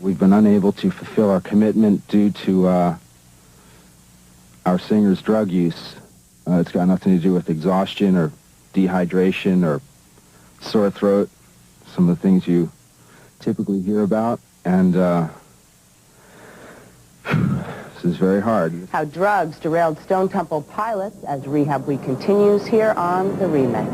We've been unable to fulfill our commitment due to our singer's drug use. It's got nothing to do with exhaustion or dehydration or sore throat, some of the things you typically hear about, and this is very hard. How drugs derailed Stone Temple Pilots as Rehab Week continues here on The Remix.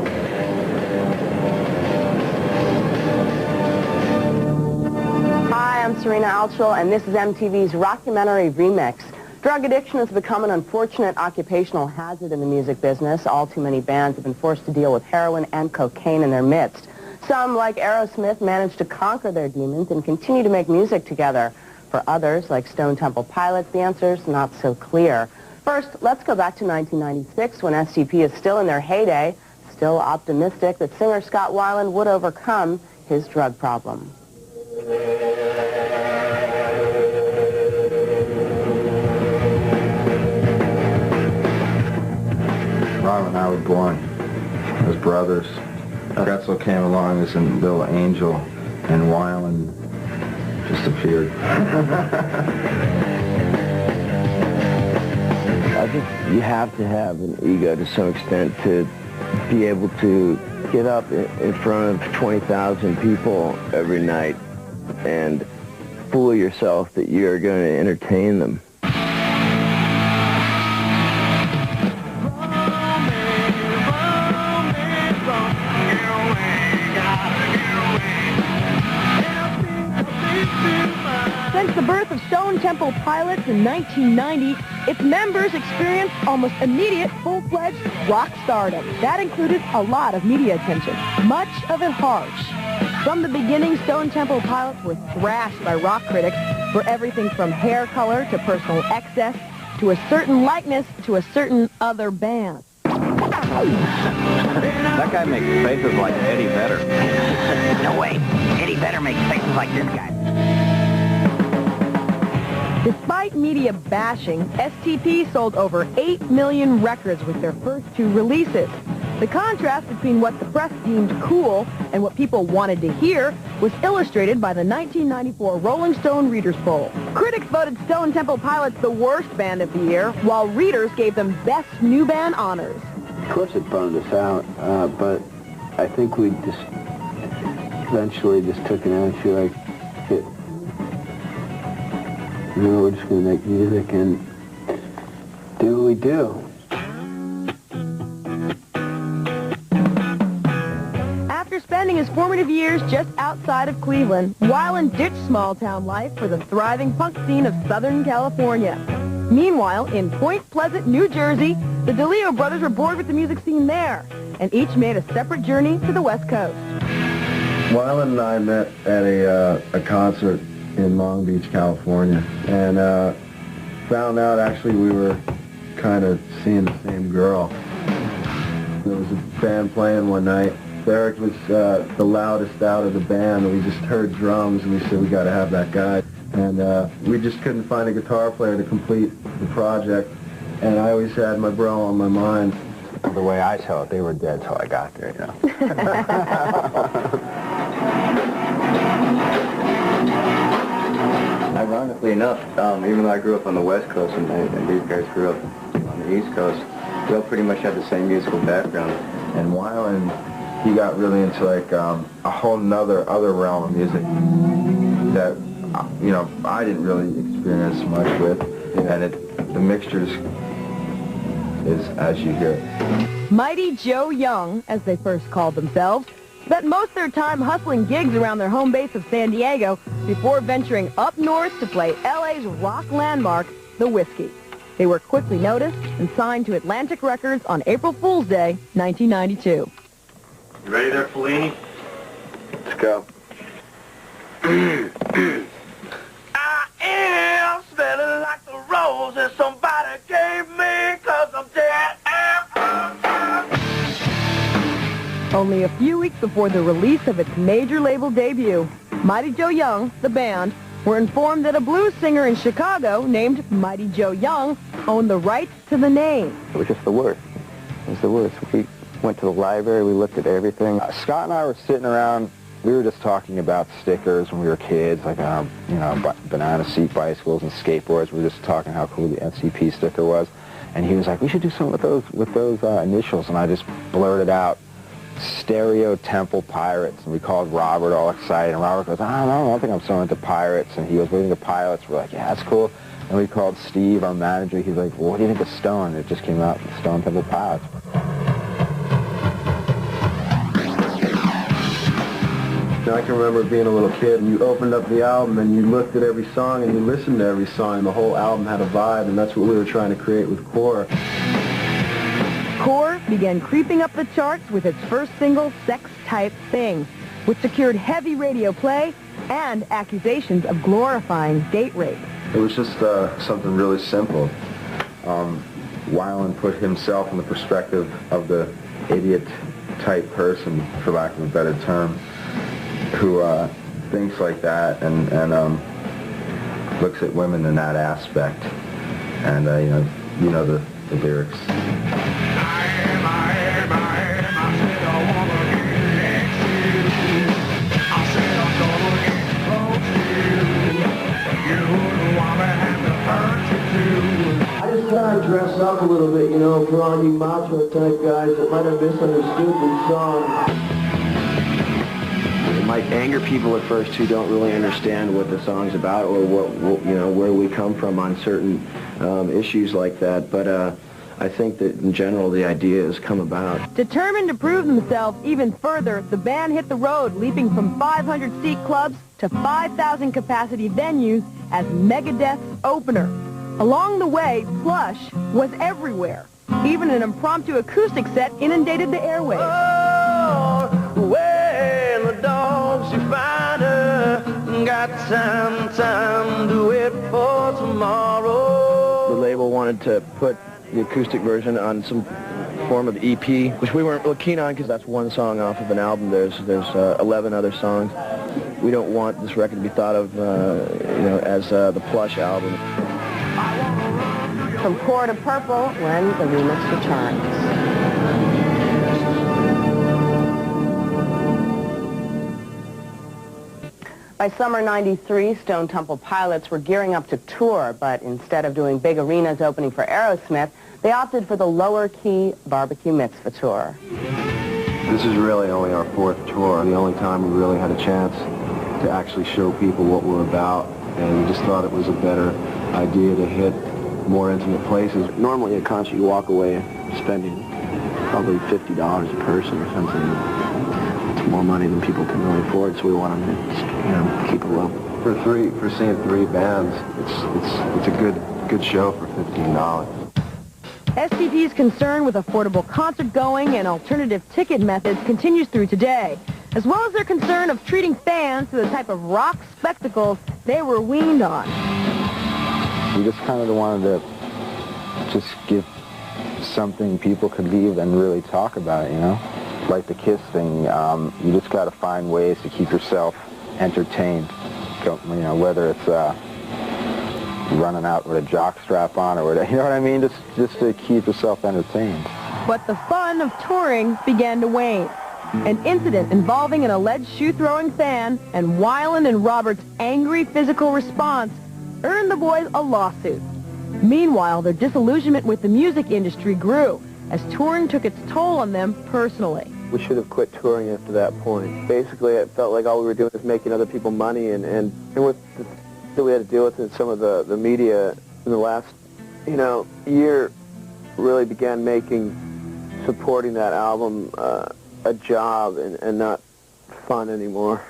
Hi, I'm Serena Altschul, and this is MTV's Rockumentary Remix. Drug addiction has become an unfortunate occupational hazard in the music business. All too many bands have been forced to deal with heroin and cocaine in their midst. Some, like Aerosmith, managed to conquer their demons and continue to make music together. For others, like Stone Temple Pilots, the answer's not so clear. First, let's go back to 1996 when STP is still in their heyday, still optimistic that singer Scott Weiland would overcome his drug problem. Rob and I were born as brothers. Gretzel came along as a little angel, and Weiland just appeared. I think you have to have an ego to some extent to be able to get up in front of 20,000 people every night and fool yourself that you're going to entertain them. Since the birth of Stone Temple Pilots in 1990, its members experienced almost immediate full-fledged rock stardom. That included a lot of media attention, much of it harsh. From the beginning, Stone Temple Pilots were thrashed by rock critics for everything from hair color to personal excess to a certain likeness to a certain other band. That guy makes faces like Eddie Vedder. No way. Eddie Vedder makes faces like this guy. Despite media bashing, STP sold over 8 million records with their first two releases. The contrast between what the press deemed cool and what people wanted to hear was illustrated by the 1994 Rolling Stone Readers Poll. Critics voted Stone Temple Pilots the worst band of the year, while readers gave them Best New Band honors. Of course it bummed us out, but I think we just eventually just took an attitude like, we're just going to make music and do what we do. After spending his formative years just outside of Cleveland, Weiland ditched small-town life for the thriving punk scene of Southern California. Meanwhile, in Point Pleasant, New Jersey, the DeLeo brothers were bored with the music scene there, and each made a separate journey to the West Coast. Weiland and I met at a concert in Long Beach, California, and found out actually we were kind of seeing the same girl. There was a band playing one night. Eric was the loudest out of the band, and we just heard drums, and we said we got to have that guy. And we just couldn't find a guitar player to complete the project, and I always had my bro on my mind. The way I tell it, they were dead till I got there, you know. Ironically enough, even though I grew up on the West Coast and these guys grew up on the East Coast, we all pretty much had the same musical background. And Weiland, he got really into like a whole other realm of music that, you know, I didn't really experience much with, and the mixtures is as you hear it. Mighty Joe Young, as they first called themselves, spent most of their time hustling gigs around their home base of San Diego before venturing up north to play LA's rock landmark, the Whiskey. They were quickly noticed and signed to Atlantic Records on April Fool's Day, 1992. You ready there, Fellini? Let's go. I am smelling like the roses somebody gave me 'cause I'm dead. Only a few weeks before the release of its major label debut, Mighty Joe Young, the band, were informed that a blues singer in Chicago named Mighty Joe Young owned the rights to the name. It was just the worst. It was the worst. We went to the library, we looked at everything. Scott and I were sitting around we were just talking about stickers when we were kids, like, you know, banana seat bicycles and skateboards. We were just talking how cool the STP sticker was. And he was like, we should do something with those initials. And I just blurted out, Stereo Temple Pirates. And we called Robert, all excited. And Robert goes, I don't think I'm so into pirates. And he goes, what do you think of pilots? We're like, yeah, that's cool. And we called Steve, our manager. He's like, well, what do you think of Stone? And it just came out, Stone Temple Pilots. I can remember being a little kid, and you opened up the album and you looked at every song and you listened to every song, and the whole album had a vibe, and that's what we were trying to create with Core. Core began creeping up the charts with its first single, Sex Type Thing, which secured heavy radio play and accusations of glorifying date rape. It was just something really simple. Weiland put himself in the perspective of the idiot-type person, for lack of a better term, who thinks like that and looks at women in that aspect. And you know the lyrics. I just try to dress up a little bit, you know, for all you macho type guys that might have misunderstood the song. It might anger people at first who don't really understand what the song's about or what you know, where we come from on certain issues like that. But I think that in general the idea has come about. Determined to prove themselves even further, the band hit the road, leaping from 500-seat clubs to 5,000 capacity venues as Megadeth's opener. Along the way, Plush was everywhere. Even an impromptu acoustic set inundated the airwaves. Oh, when the dogs you find her, got time to wait for tomorrow. The label wanted to put the acoustic version on some form of EP, which we weren't real keen on because that's one song off of an album. There's 11 other songs. We don't want this record to be thought of, you know, as the Plush album. From Core to Purple when the remix returns. By summer '93, Stone Temple Pilots were gearing up to tour, but instead of doing big arenas opening for Aerosmith, they opted for the lower-key Barbecue Mitzvah tour. This is really only our fourth tour, the only time we really had a chance to actually show people what we're about, and we just thought it was a better idea to hit more intimate places. Normally at a concert you walk away spending probably $50 a person or something. It's more money than people can really afford, so we want them to just, you know, keep it low. For seeing three bands, it's a good show for $15. STP's concern with affordable concert-going and alternative ticket methods continues through today, as well as their concern of treating fans to the type of rock spectacles they were weaned on. We just kind of wanted to just give something people could leave and really talk about it, you know? Like the Kiss thing, you just got to find ways to keep yourself entertained, you know, whether it's running out with a jock strap on or whatever, you know what I mean? Just to keep yourself entertained. But the fun of touring began to wane. An incident involving an alleged shoe-throwing fan and Weiland and Robert's angry physical response earned the boys a lawsuit. Meanwhile, their disillusionment with the music industry grew as touring took its toll on them personally. We should have quit touring after that point. Basically, it felt like all we were doing was making other people money, and with that we had to deal with in some of the media in the last, you know, year really began making supporting that album a job and not fun anymore.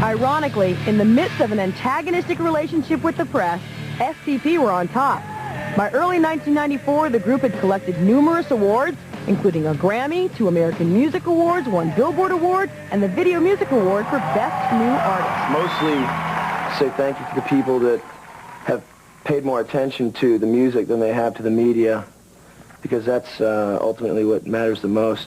Ironically, in the midst of an antagonistic relationship with the press, STP were on top. By early 1994, the group had collected numerous awards, including a Grammy, 2 American Music Awards, 1 Billboard Award, and the Video Music Award for Best New Artist. Mostly say thank you to the people that have paid more attention to the music than they have to the media, because that's ultimately what matters the most.